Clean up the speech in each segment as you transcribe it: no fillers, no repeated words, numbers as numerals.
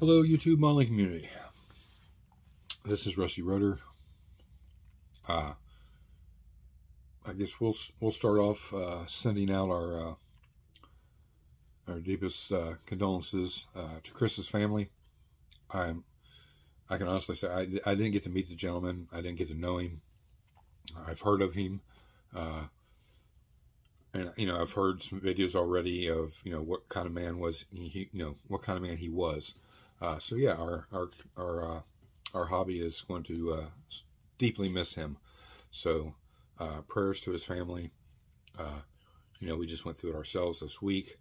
Hello, YouTube modeling community. This is Rusty Rotor. I guess we'll start off sending out our deepest condolences to Chris's family. I can honestly say I didn't get to meet the gentleman. I didn't get to know him. I've heard of him, and I've heard some videos already of what kind of man was he. What kind of man he was. So yeah, our hobby is going to deeply miss him. So prayers to his family. We just went through it ourselves this week.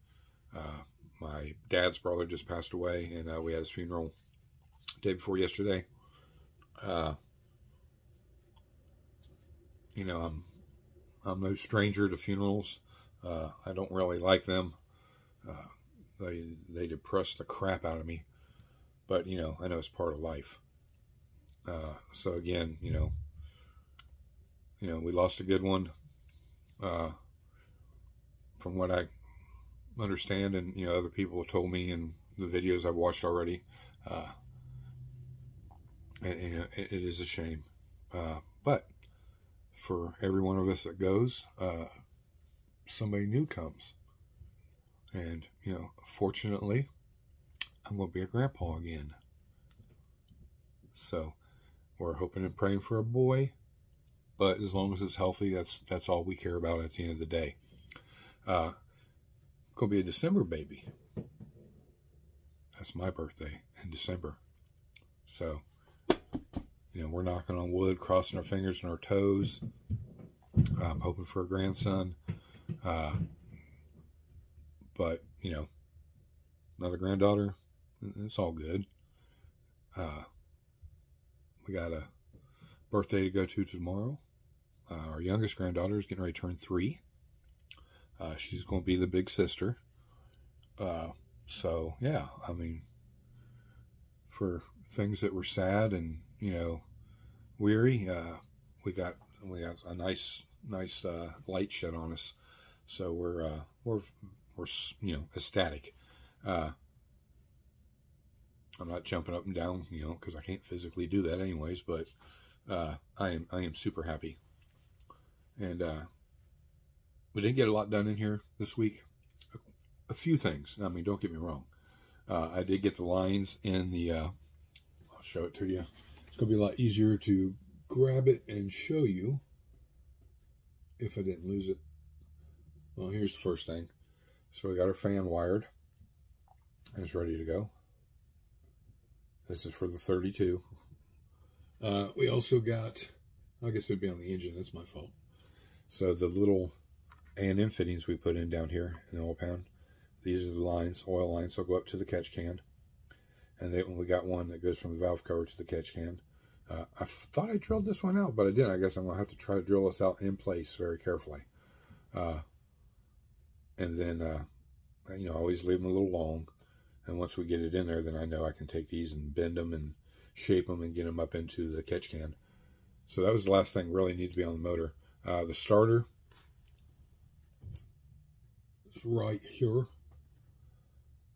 My dad's brother just passed away, and we had his funeral day before yesterday. I'm no stranger to funerals. I don't really like them. They depress the crap out of me. But, I know it's part of life. So again, we lost a good one. From what I understand, and, other people have told me in the videos I've watched already, it is a shame. But for every one of us that goes, somebody new comes. And, fortunately, I'm going to be a grandpa again. So we're hoping and praying for a boy, but as long as it's healthy, that's all we care about at the end of the day. Going to be a December baby. That's my birthday in December. So, we're knocking on wood, crossing our fingers and our toes. I'm hoping for a grandson. But, another granddaughter. It's all good. We got a birthday to go to tomorrow. Our youngest granddaughter is getting ready to turn 3. She's going to be the big sister. So yeah, for things that were sad and weary, we got a nice light shed on us. So we're ecstatic. I'm not jumping up and down, because I can't physically do that anyways, but I am super happy. And we didn't get a lot done in here this week. A few things. Don't get me wrong. I did get the lines in the, I'll show it to you. It's going to be a lot easier to grab it and show you if I didn't lose it. Well, here's the first thing. So we got our fan wired. It's ready to go. This is for the 32. We also got, I guess it'd be on the engine. That's my fault. So the little A&M fittings we put in down here in the oil pan. These are the lines, oil lines. So go up to the catch can. And then we got one that goes from the valve cover to the catch can. I thought I drilled this one out, but I didn't. I guess I'm going to have to try to drill this out in place very carefully. And then, always leave them a little long. And once we get it in there, then I know I can take these and bend them and shape them and get them up into the catch can. So that was the last thing really needs to be on the motor. The starter is right here.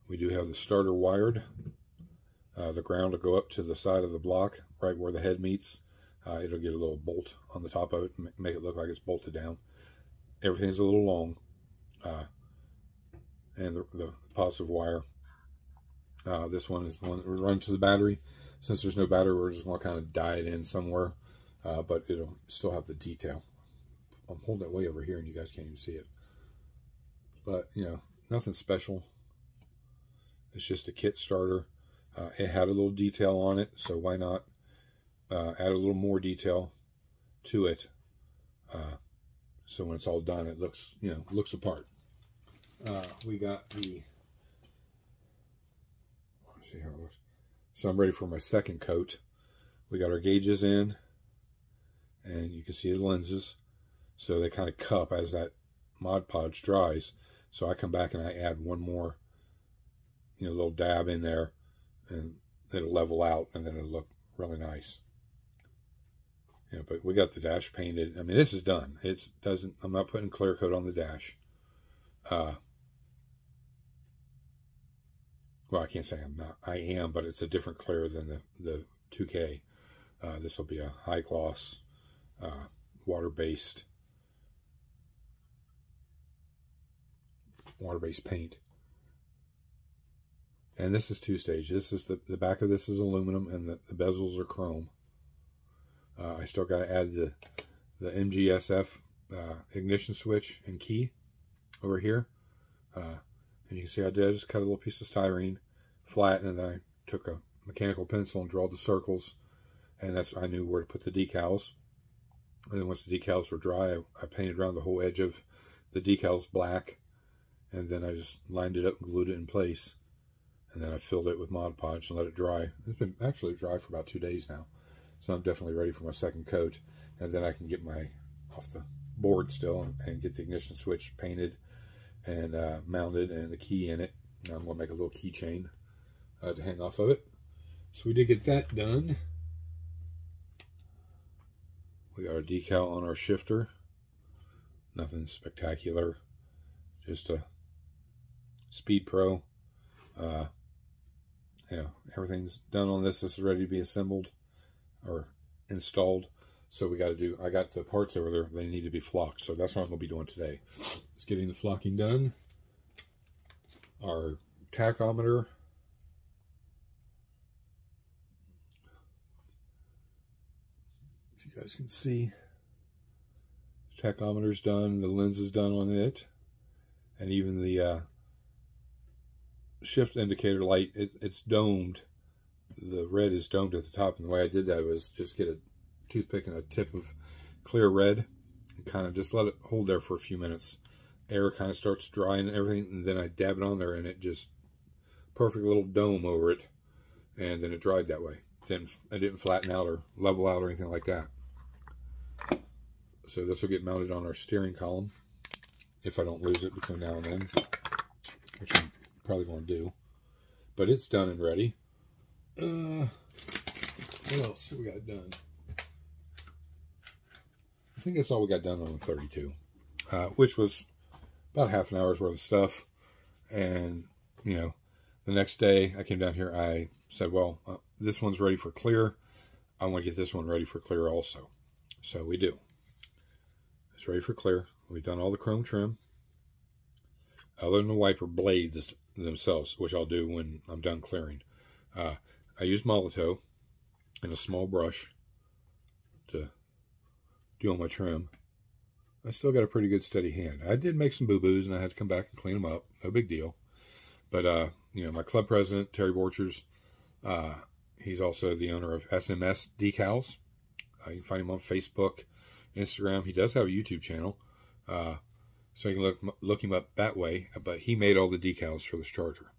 We do have the starter wired. The ground will go up to the side of the block, right where the head meets. It'll get a little bolt on the top of it and make it look like it's bolted down. Everything's a little long. And the positive wire. This one is the one that we run to the battery. Since there's no battery, we're just going to kind of die it in somewhere. But it'll still have the detail. I'm holding it way over here and you guys can't even see it. But, nothing special. It's just a kit starter. It had a little detail on it, so why not add a little more detail to it. So when it's all done, it looks, looks apart. We got the, let's see how it looks. So I'm ready for my second coat. We got our gauges in, and you can see the lenses. So they kind of cup as that Mod Podge dries. So I come back and I add one more, little dab in there, and it'll level out, and then it'll look really nice. But we got the dash painted. This is done. I'm not putting clear coat on the dash. well, I can't say I'm not. I am, but it's a different clear than the 2K. This will be a high gloss, water-based paint. And this is 2-stage. This is the back of this is aluminum, and the bezels are chrome. I still got to add the MGSF ignition switch and key over here. And you can see I just cut a little piece of styrene, flattened, and then I took a mechanical pencil and drew the circles. And I knew where to put the decals. And then once the decals were dry, I painted around the whole edge of the decals black. And then I just lined it up and glued it in place. And then I filled it with Mod Podge and let it dry. It's been actually dry for about 2 days now. So I'm definitely ready for my second coat. And then I can get off the board still and get the ignition switch painted and mounted and the key in it. And I'm going to make a little keychain to hang off of it. So we did get that done. We got our decal on our shifter. Nothing spectacular. Just a Speed Pro. Everything's done on this. This is ready to be assembled or installed. So we got to do, I got the parts over there. They need to be flocked. So that's what I'm going to be doing today. It's getting the flocking done. Our tachometer. If you guys can see, tachometer's done. The lens is done on it. And even the shift indicator light, it's domed. The red is domed at the top, and the way I did that was just get a toothpick and a tip of clear red and kind of just let it hold there for a few minutes. Air kind of starts drying and everything, and then I dab it on there, and it just perfect little dome over it, and then it dried that way. It didn't flatten out or level out or anything like that. So this will get mounted on our steering column if I don't lose it between now and then, which I'm probably going to do. But it's done and ready. What else we got done? I think that's all we got done on the 32, which was about half an hour's worth of stuff. And, you know, the next day I came down here, I said, well, this one's ready for clear. I want to get this one ready for clear also. So we do. It's ready for clear. We've done all the chrome trim. Other than the wiper blades themselves, which I'll do when I'm done clearing. I used Molotow and a small brush to do all my trim. I still got a pretty good steady hand. I did make some boo-boos, and I had to come back and clean them up. No big deal. But, you know, my club president, Terry Borchers, he's also the owner of SMS Decals. You can find him on Facebook, Instagram. He does have a YouTube channel. So you can look him up that way. But he made all the decals for this Charger.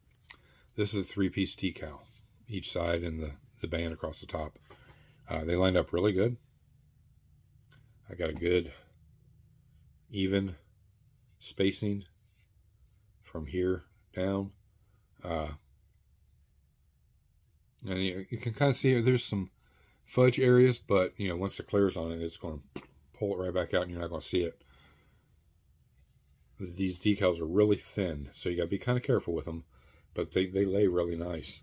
This is a 3-piece decal, each side and the band across the top. They lined up really good. I got a good, even spacing from here down. And you can kind of see there's some fudge areas, but, you know, once the clear's on it, it's going to pull it right back out and you're not going to see it. These decals are really thin, so you got to be kind of careful with them, but they lay really nice.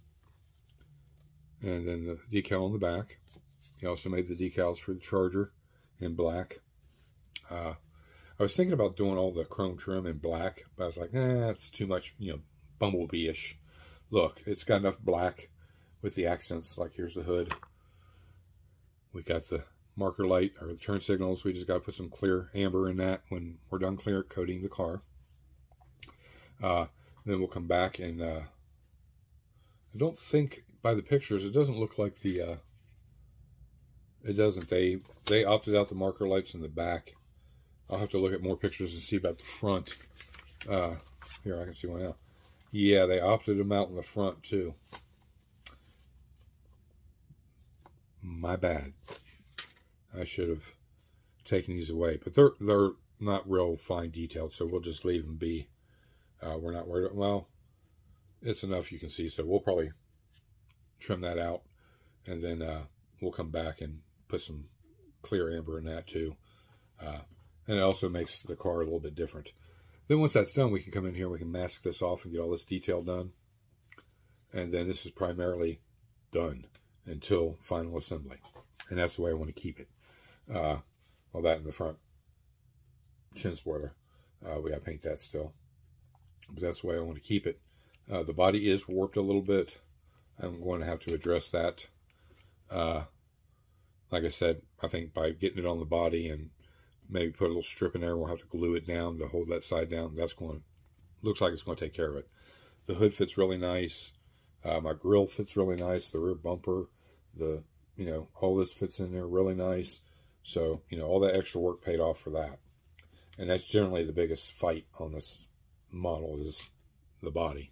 And then the decal on the back. He also made the decals for the Charger in black. I was thinking about doing all the chrome trim in black, but I was like, that's too much, you know, Bumblebee-ish look. It's got enough black with the accents. Like, here's the hood. We got the marker light, or the turn signals. We just got to put some clear amber in that when we're done clear coating the car. Then we'll come back and I don't think by the pictures, it doesn't look like the it doesn't. They opted out the marker lights in the back. I'll have to look at more pictures and see about the front. Here, I can see one now. Yeah, they opted them out in the front too. My bad. I should have taken these away, but they're not real fine detailed, so we'll just leave them be. We're not worried. Well, it's enough you can see, so we'll probably trim that out, and then we'll come back and put some clear amber in that too. And it also makes the car a little bit different. Then once that's done, we can come in here, we can mask this off and get all this detail done. and then this is primarily done until final assembly. And that's the way I want to keep it. Well, that in the front chin spoiler. We got to paint that still. But that's the way I want to keep it. The body is warped a little bit. I'm going to have to address that. Like I said, I think by getting it on the body and maybe put a little strip in there, we'll have to glue it down to hold that side down. That's going to, looks like it's going to take care of it. The hood fits really nice. My grill fits really nice. The rear bumper, all this fits in there really nice. So, all that extra work paid off for that. And that's generally the biggest fight on this model is the body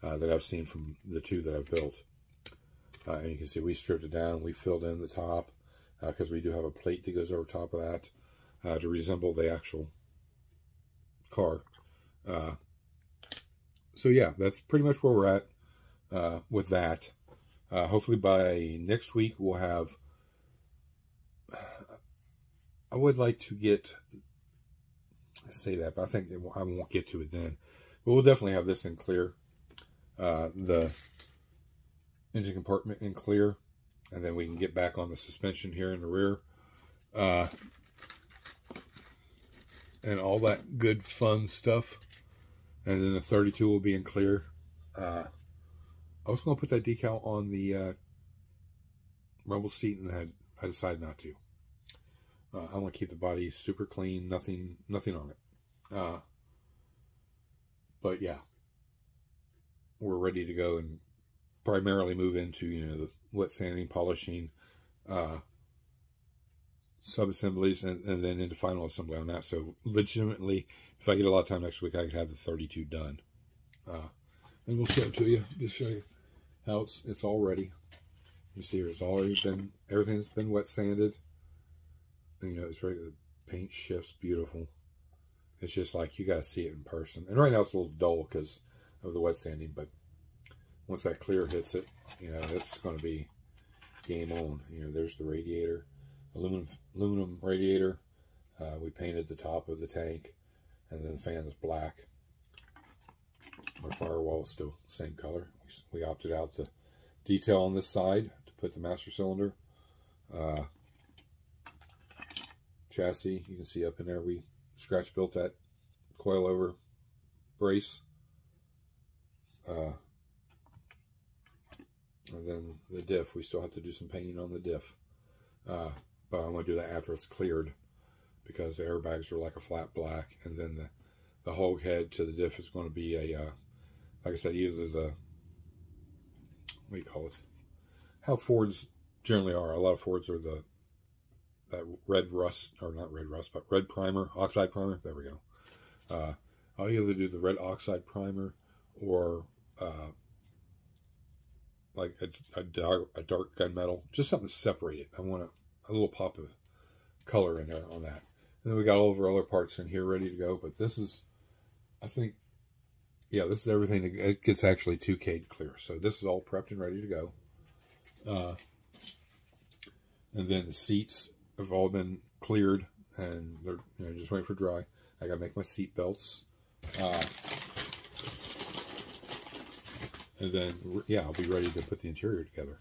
that I've seen from the two that I've built. And you can see we stripped it down. We filled in the top because we do have a plate that goes over top of that to resemble the actual car. So yeah, that's pretty much where we're at with that. Hopefully by next week we'll have, I would like to get, I say that, but I think I won't get to it then. But we'll definitely have this in clear. The engine compartment in clear. And then we can get back on the suspension here in the rear. And all that good fun stuff. And then the 32 will be in clear. I was going to put that decal on the rumble seat, and I decided not to. I want to keep the body super clean, nothing on it. But yeah, we're ready to go and primarily move into the wet sanding, polishing, sub-assemblies, and then into final assembly on that. So legitimately, if I get a lot of time next week, I could have the 32 done. And we'll show it to you, just show you how it's all ready. You see, it's already been, everything's been wet sanded. And, it's ready. The paint shifts beautiful. It's just like you got to see it in person. And right now it's a little dull because of the wet sanding, but once that clear hits it, it's going to be game on. There's the radiator, aluminum radiator. We painted the top of the tank, and then the fan is black. Our firewall is still the same color. We opted out the detail on this side to put the master cylinder. Chassis, you can see up in there, we scratch built that coilover brace. And then the diff, we still have to do some painting on the diff. But I'm going to do that after it's cleared because the airbags are like a flat black. And then the hog head to the diff is going to be a, like I said, either the, what do you call it? How Fords generally are. A lot of Fords are that red rust, or not red rust, but red primer, oxide primer. There we go. I'll either do the red oxide primer or like a dark gunmetal, just something to separate it. I want a little pop of color in there on that. And then we got all of our other parts in here ready to go. But this is, I think, yeah, this is everything that gets actually 2K'd clear. So this is all prepped and ready to go. And then the seats have all been cleared and they're just waiting for dry. I gotta make my seat belts. And then, yeah, I'll be ready to put the interior together.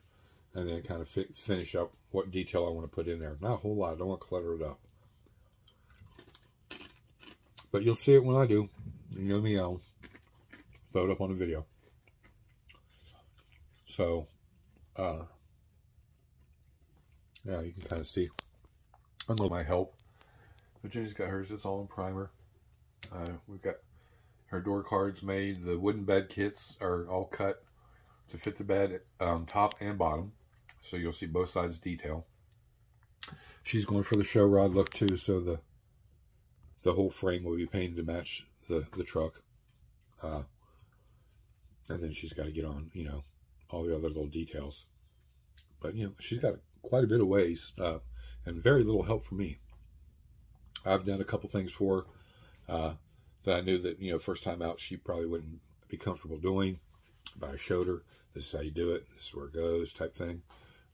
And then kind of finish up what detail I want to put in there. Not a whole lot. I don't want to clutter it up. But you'll see it when I do. You know me, I'll throw it up on a video. So, yeah, you can kind of see. I know my help. But Jenny's got hers. It's all in primer. We've got her door cards made. The wooden bed kits are all cut to fit the bed, top and bottom. So you'll see both sides detail. She's going for the show rod look too, so the whole frame will be painted to match the truck. And then she's got to get on, all the other little details. But, she's got quite a bit of ways and very little help from me. I've done a couple things for her that I knew that, first time out, she probably wouldn't be comfortable doing. But I showed her, this is how you do it, this is where it goes, type thing.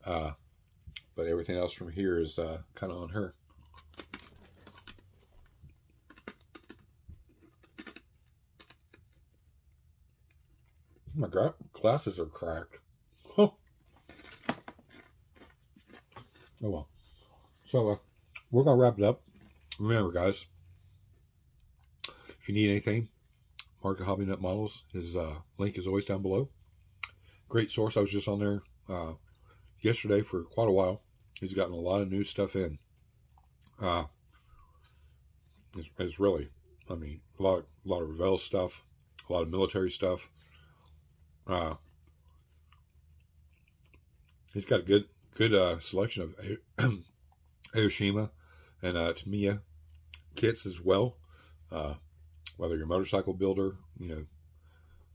But everything else from here is kind of on her. My glasses are cracked. Huh. Oh well. So we're gonna wrap it up. Remember, guys, if you need anything, Market Hobby Nut Models. His link is always down below. Great source. I was just on there yesterday for quite a while. He's gotten a lot of new stuff in. It's really, I mean, a lot of Revell stuff, a lot of military stuff. He's got a good selection of Aoshima and Tamiya kits as well. Whether you're a motorcycle builder, you know,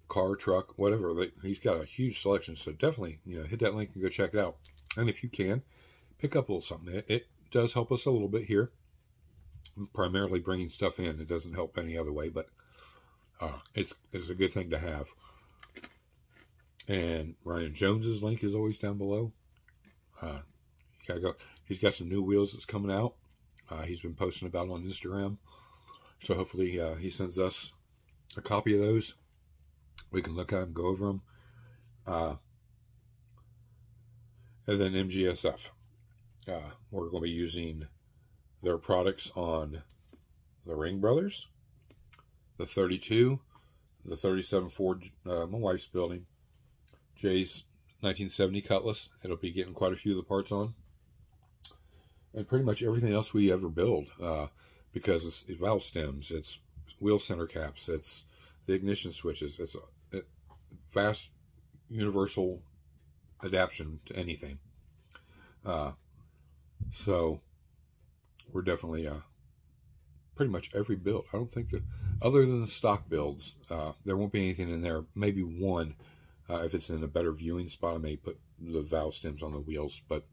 car, truck, whatever, he's got a huge selection. So definitely, you know, hit that link and go check it out. And if you can, pick up a little something. It does help us a little bit here. Primarily bringing stuff in. It doesn't help any other way, but it's a good thing to have. And Ryan Jones's link is always down below. You gotta go. He's got some new wheels that's coming out. He's been posting about on Instagram. So hopefully he sends us a copy of those. We can look at them, go over them. And then MGSF. We're going to be using their products on the Ring Brothers, the 32, the 37 Ford, my wife's building, Jay's 1970 Cutlass. It'll be getting quite a few of the parts on. And pretty much everything else we ever build, because it's valve stems, it's wheel center caps, it's the ignition switches, it's a vast universal adaptation to anything. So we're definitely pretty much every build. I don't think that, other than the stock builds, there won't be anything in there. Maybe one, if it's in a better viewing spot, I may put the valve stems on the wheels, but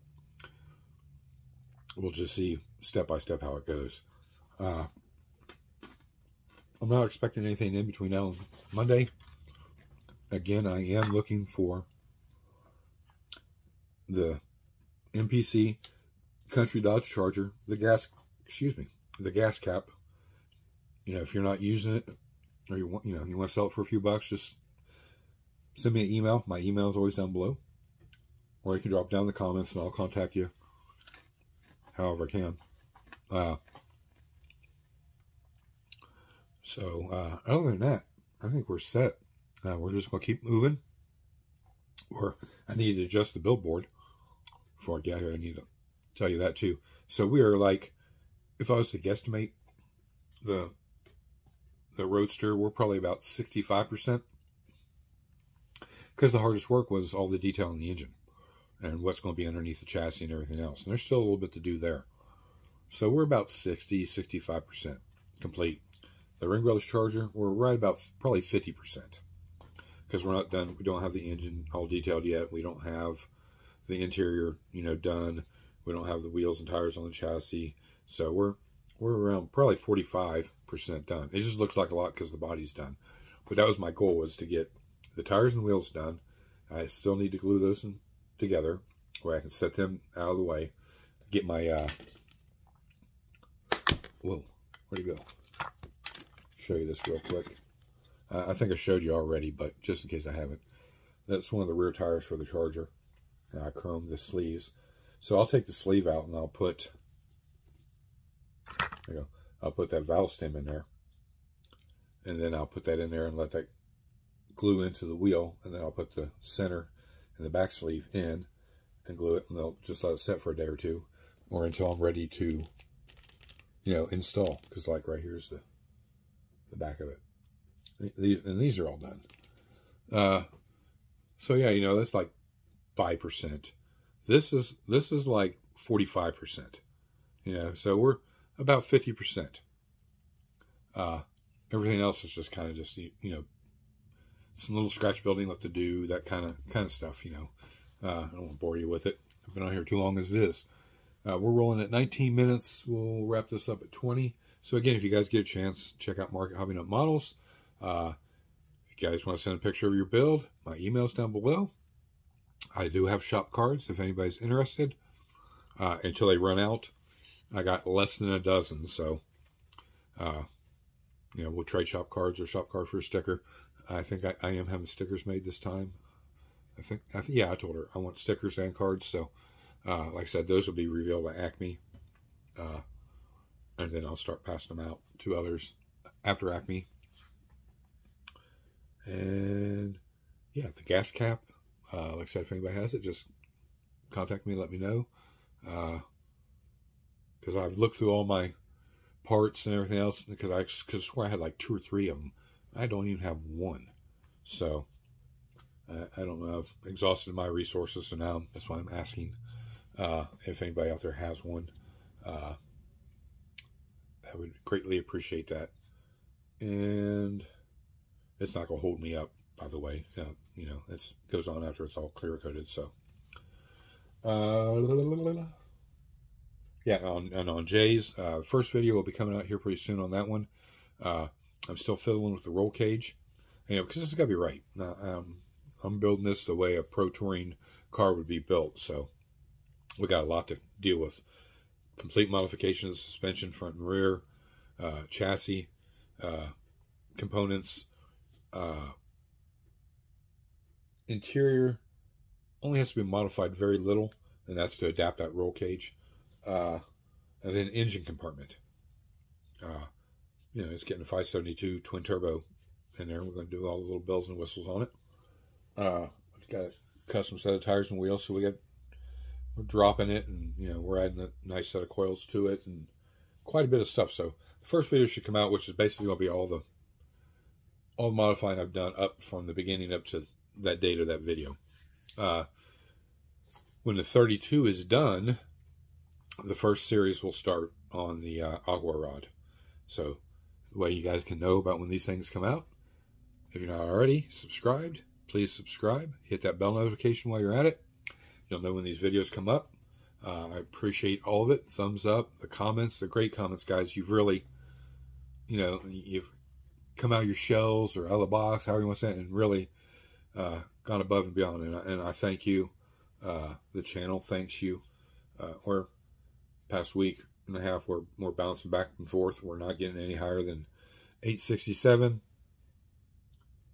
we'll just see step by step how it goes. I'm not expecting anything in between now and Monday. Again, I am looking for the MPC Country Dodge Charger, the gas cap. You know, if you're not using it, or you want to sell it for a few bucks, just send me an email. My email is always down below, or you can drop down in the comments and I'll contact you however I can. So other than that, I think we're set. We're just going to keep moving. Or I need to adjust the billboard before I get here. I need to tell you that too. So we are like, if I was to guesstimate the Roadster, we're probably about 65%. Because the hardest work was all the detail in the engine and what's going to be underneath the chassis and everything else. And there's still a little bit to do there. So we're about 65% complete. The Ring Brothers Charger, we're right about probably 50%. Because we're not done. We don't have the engine all detailed yet. We don't have the interior, done. We don't have the wheels and tires on the chassis. So we're around probably 45% done. It just looks like a lot because the body's done. But that was my goal, was to get the tires and wheels done. I still need to glue those together where I can set them out of the way. Get my, whoa, where'd it go? Show you this real quick. I think I showed you already, but just in case I haven't. That's one of the rear tires for the Charger. I chromed the sleeves. So I'll take the sleeve out and I'll put, there you go, I'll put that valve stem in there. And then I'll put that in there and let that glue into the wheel. And then I'll put the center and the back sleeve in and glue it. And they'll just let it set for a day or two, or until I'm ready to, install. Because like right here's the back of it. These are all done. So yeah, that's like 5%. This is like 45%. So we're about 50%. Everything else is just kind of just some little scratch building left to do, that kind of stuff. I don't want to bore you with it. I've been on here too long as it is. We're rolling at 19 minutes. We'll wrap this up at 20. So again, if you guys get a chance, check out Market Hobby Nut Models. If you guys want to send a picture of your build, my email's down below. I do have shop cards if anybody's interested. Until they run out, I got less than a dozen. So, we'll trade shop cards or shop card for a sticker. I think I am having stickers made this time. Yeah, I told her I want stickers and cards. So, like I said, those will be revealed at Acme. And then I'll start passing them out to others after Acme. And yeah, the gas cap. Like I said, if anybody has it, just contact me, let me know. Because I've looked through all my parts and everything else, because I swear I had like 2 or 3 of them. I don't even have one. So I don't know. I've exhausted my resources, so now that's why I'm asking if anybody out there has one. I would greatly appreciate that. And it's not going to hold me up, by the way. You know, it goes on after it's all clear coated. So, yeah, on Jay's first video will be coming out here pretty soon on that one. I'm still fiddling with the roll cage, because this has got to be right. I'm building this the way a pro touring car would be built, so we got a lot to deal with. Complete modification of the suspension, front and rear, chassis, components, interior only has to be modified very little, and that's to adapt that roll cage. And then engine compartment. You know, it's getting a 572 twin turbo in there. We're going to do all the little bells and whistles on it. It's got a custom set of tires and wheels, so we're dropping it, and you know, we're adding a nice set of coils to it, and quite a bit of stuff. So the first video should come out, which is basically going to be all the modifying I've done up from the beginning up to that date of that video. When the 32 is done, the first series will start on the Aqua Rod. So the way you guys can know about when these things come out, if you're not already subscribed, please subscribe. Hit that bell notification while you're at it. You'll know when these videos come up. I appreciate all of it. Thumbs up, the comments, the great comments, guys. You've really, you've come out of your shells or out of the box, however you want to say it, and really gone above and beyond. And I thank you. The channel thanks you. We're past week and a half, we're bouncing back and forth. We're not getting any higher than 867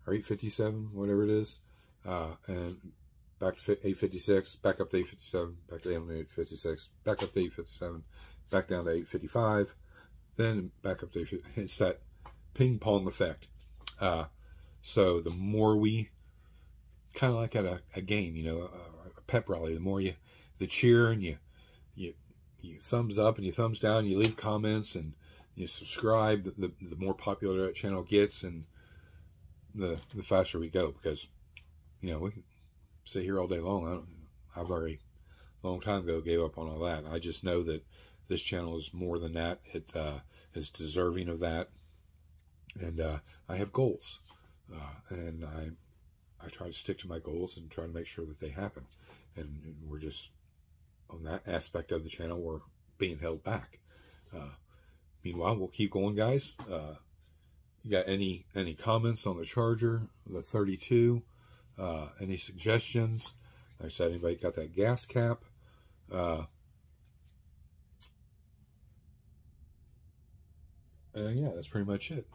or 857, whatever it is. And back to 856, back up to 857, back to 856, back up to 857, back down to 855, then back up to 850. It's that ping pong effect. So the more we, kind of like at a game, a pep rally, the more the cheer, and you thumbs up and you thumbs down, you leave comments and you subscribe, the more popular that channel gets, and the faster we go, because we can sit here all day long. I've already a long time ago gave up on all that. I just know that this channel is more than that. It is deserving of that, and I have goals, and I try to stick to my goals and try to make sure that they happen. And we're just, on that aspect of the channel, we're being held back. Meanwhile, we'll keep going, guys. You got any comments on the Charger, the 32? Any suggestions? Like I said, anybody got that gas cap? And yeah, that's pretty much it.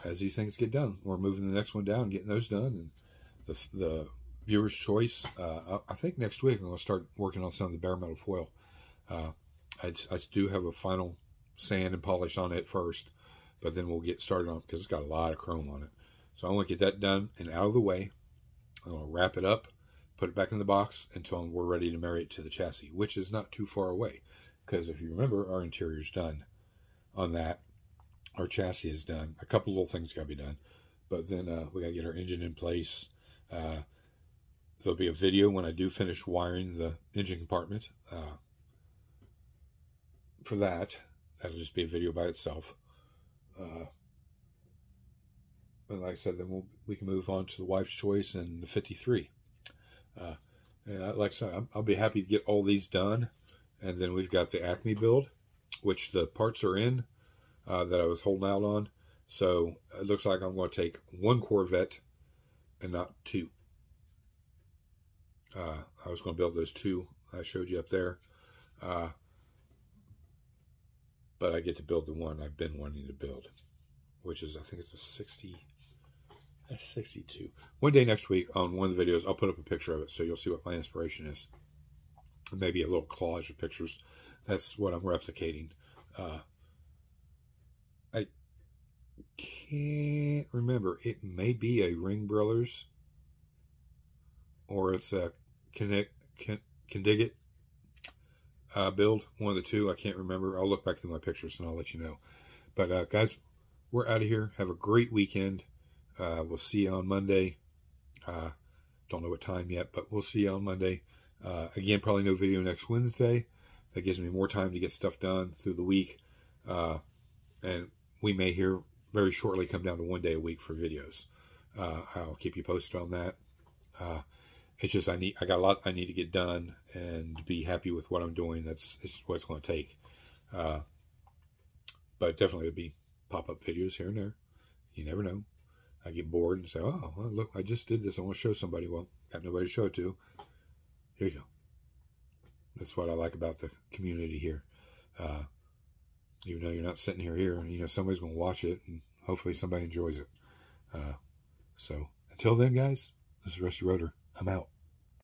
As these things get done, we're moving the next one down, getting those done, and the viewer's choice. I think next week I'm going to start working on some of the bare metal foil. I do have a final sand and polish on it first, but then we'll get started on it because it's got a lot of chrome on it. So I want to get that done and out of the way. I'm going to wrap it up, put it back in the box until we're ready to marry it to the chassis, which is not too far away. Because if you remember, our interior's done on that. Our chassis is done. A couple little things got to be done. But then we got to get our engine in place. There'll be a video when I do finish wiring the engine compartment. For that, that'll just be a video by itself. But like I said, then we can move on to the wife's choice and the 53. And like I said, I'll be happy to get all these done. And then we've got the Acme build, which the parts are in that I was holding out on. So it looks like I'm going to take one Corvette and not two. I was going to build those two I showed you up there. But I get to build the one I've been wanting to build, which is, I think it's a 60. That's 62. One day next week on one of the videos, I'll put up a picture of it so you'll see what my inspiration is. Maybe a little collage of pictures. That's what I'm replicating. I can't remember. It may be a Ring Brothers or it's a Condigit build. One of the two. I can't remember. I'll look back through my pictures and I'll let you know. But guys, we're out of here. Have a great weekend. We'll see you on Monday. Don't know what time yet, but we'll see you on Monday. Again, probably no video next Wednesday. That gives me more time to get stuff done through the week. And we may here very shortly come down to one day a week for videos. I'll keep you posted on that. It's just I got a lot I need to get done and be happy with what I'm doing. That's what it's going to take. But definitely it'll be pop-up videos here and there. You never know. I get bored and say, oh, well, look, I just did this. I want to show somebody. Well, got nobody to show it to. Here you go. That's what I like about the community here. Even though you're not sitting here, and, you know, somebody's going to watch it, and hopefully somebody enjoys it. So until then, guys, this is Rusty Rotor. I'm out.